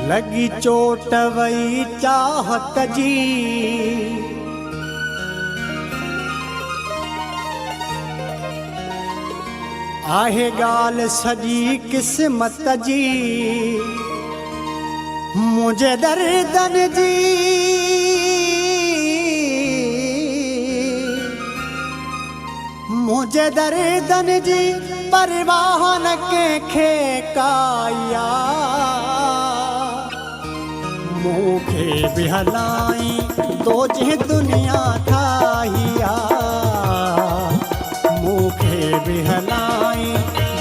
लगी चोट वही चाहत जी, आहे गाल सजी किस्मत जी, मुझे दर्दन जी मुझे दर्दन जी परवाह न के काया, मूखे बिहलाई दो जे दुनिया ठाहिया, मूखे बिहलाई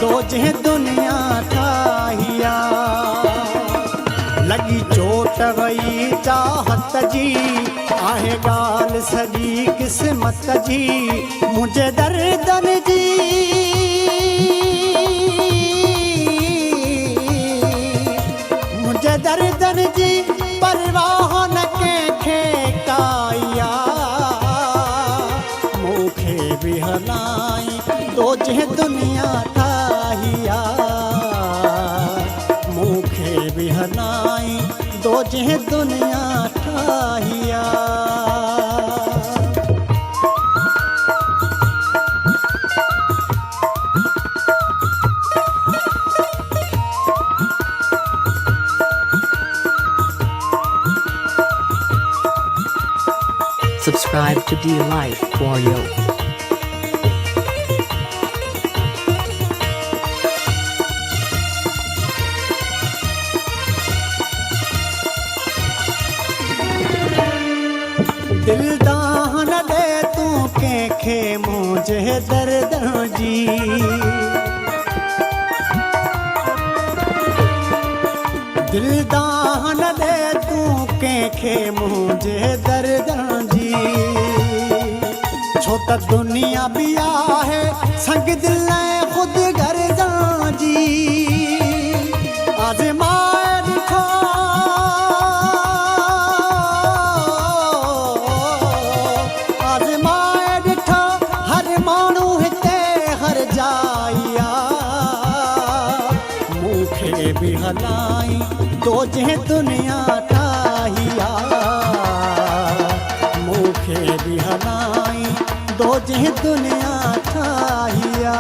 दो जे दुनिया ठाहिया। लगी चोट वही चाहत जी, आहे गाल सजी किस्मत जी, मुझे दर्दन जी मुझे दर्दन जी परवाह न के काया, मूखे बिहलाई दो जे दुनिया ठाहिया, मूखे बिहलाई दो जे दुनिया ठाहिया। Subscribe to D Life for you. दिल दान दे तू के मुझे दर्द जी, दिल दान दे तू के मुझे दर्द जी, छोटा दुनिया भी आहे संग दिल खुद घर जी, आजमाए दिखो आजमाए दिखो हर मानू हिते हर जाया, मूखे भी हलाई दो जे दुनिया ठाहिया, मूखे भी हलाई दो जे दुनिया ठाहिया।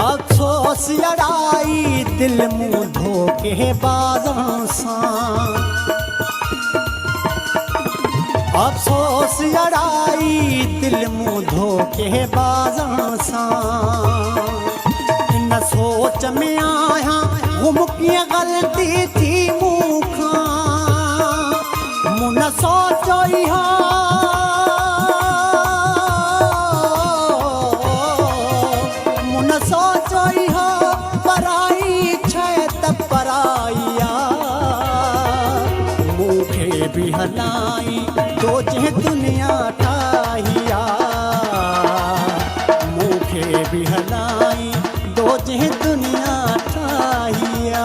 अफसोस लड़ाई दिल मुँह धोके बाजों सा, अफसोस लड़ाई दिल मुँह धोके बाजों सा, न सोच में आया मुझकी गलती थी मुखा, मुन सोचो सोचोई हो पराई छे तब पराइया, मूखे भी हलाई दो जे दुनिया ठाहिया, मूखे भी हलाई दो जे दुनिया ठाहिया।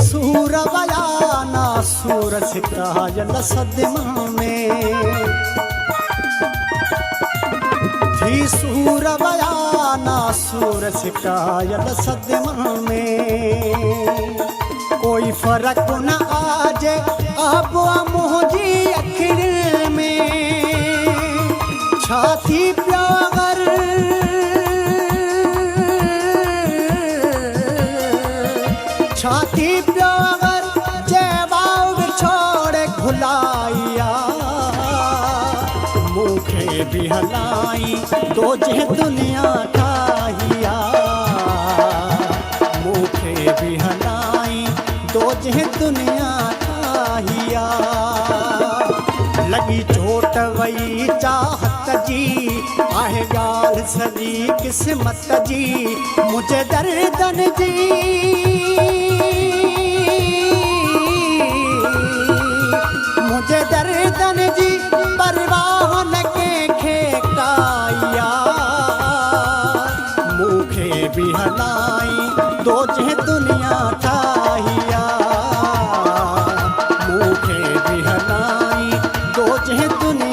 सूर बयाना सूर सिकायल सदमा में, थी सूर बयाना सूर सिकायल सदमा में, कोई फर्क न आजे अब मुझी अखिर में, छाती प्यागर भी हलाई दो जे दुनिया ठाहिया मूंखे भी हलाई दो जे दुनिया ठाहिया लगी चोट वई चाहत जी आहे ॻाल्हि सॼी क़िस्मत जी मुझे दर्दन जी मुझे दर्दन जी परवाह न कंहिंखे काया मूंखे भी हलाई दो जे दुनिया ठाहिया मूंखे भी हलाई दो जे दुनिया